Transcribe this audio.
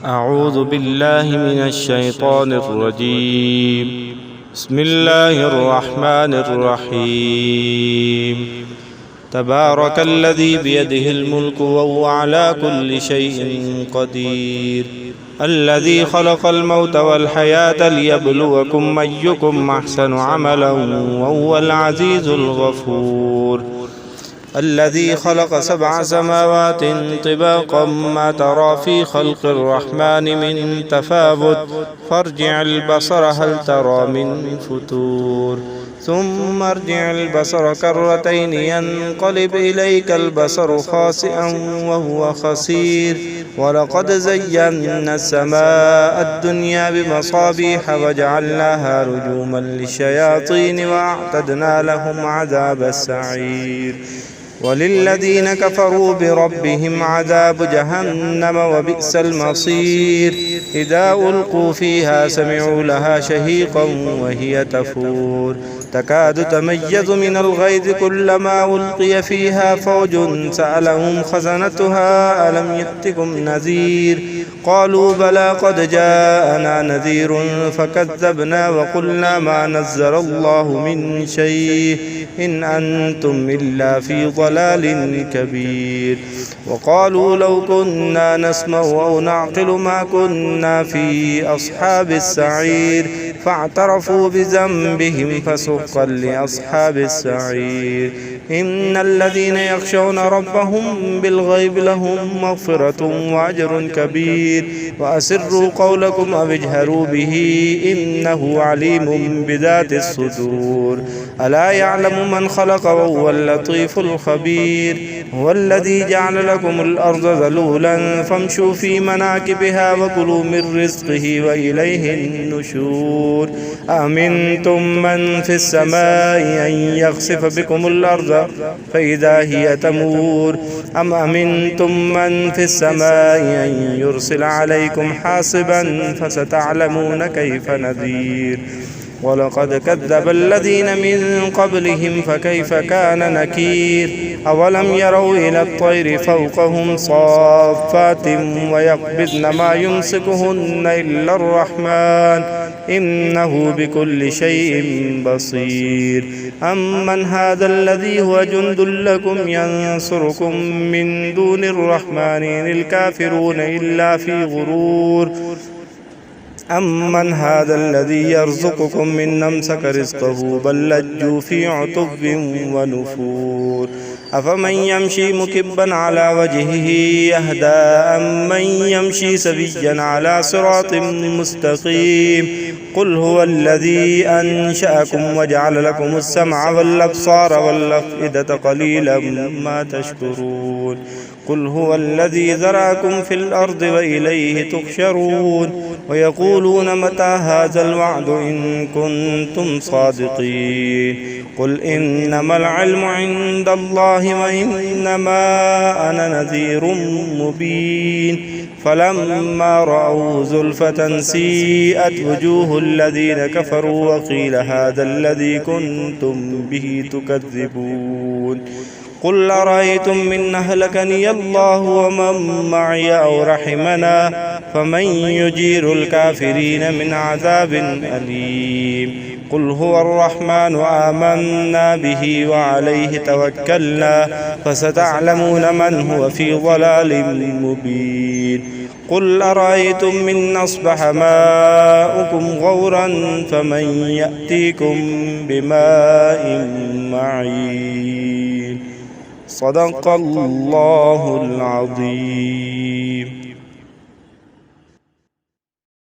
أعوذ بالله من الشيطان الرجيم. بسم الله الرحمن الرحيم. تبارك الذي بيده الملك وهو على كل شيء قدير، الذي خلق الموت والحياة ليبلوكم أيكم أحسن عملا وهو العزيز الغفور، الذي خلق 7 سماوات طباقا ما ترى في خلق الرحمن من تفاوت فارجع البصر هل ترى من فتور، ثم ارجع البصر كرتين ينقلب إليك البصر خاسئا وهو خسير، ولقد زينا السماء الدنيا بمصابيح وجعلناها رجوما للشياطين وأعتدنا لهم عذاب السعير، وللذين كفروا بربهم عذاب جهنم وبئس المصير، إذا ألقوا فيها سمعوا لها شهيقا وهي تفور تكاد تميز من الغيظ كلما ألقي فيها فوج سألهم خزنتها ألم يأتكم نذير، قالوا بلى قد جاءنا نذير فكذبنا وقلنا ما نزل الله من شيء إن أنتم إلا في ضلال كبير، وقالوا لو كنا نسمع أو نعقل ما كنا في أصحاب السعير، فاعترفوا بذنبهم فسحقا لأصحاب السعير، إن الذين يخشون ربهم بالغيب لهم مغفرة وأجر كبير، وأسروا قولكم أو اجهروا به إنه عليم بذات الصدور، ألا يعلم من خلق وهو اللطيف الخبير، هو الذي جعل لكم الأرض ذلولا فامشوا في مناكبها وكلوا من رزقه وإليه النشور، أأمنتم من في السماء أن يخسف بكم الأرض فإذا هي تمور، أم أمنتم من في السماء أن يرسل عليكم حاصبا فستعلمون كيف نذير، ولقد كذب الذين من قبلهم فكيف كان نكير، أولم يروا إلى الطير فوقهم صافات ويقبضن ما يمسكهن إلا الرحمن إنه بكل شيء بصير، أمن هذا الذي هو جند لكم ينصركم من دون الرحمن إن الكافرون إلا في غرور، أمن هذا الذي يرزقكم من أمسك رزقه بل لجوا في عتب ونفور، أفمن يمشي مكبا على وجهه يهدى أمن يمشي سويا على صراط مستقيم، قل هو الذي أنشأكم وجعل لكم السمع والأبصار والأفئدة قليلا ما تشكرون، قل هو الذي ذرأكم في الأرض وإليه تحشرون، ويقولون متى هذا الوعد إن كنتم صادقين، قل إنما العلم عند الله وإنما أنا نذير مبين، فلما رأوا زلفة سيئت وجوه الذين كفروا وقيل هذا الذي كنتم به تكذبون، قل أرأيتم من أهلكني الله ومن معي أو رحمنا فمن يجير الكافرين من عذاب أليم، قل هو الرحمن آمنا به وعليه توكلنا فستعلمون من هو في ضلال مبين، قل أرأيتم من أصبح ماؤكم غورا فمن يأتيكم بماء معين. صدق الله العظيم.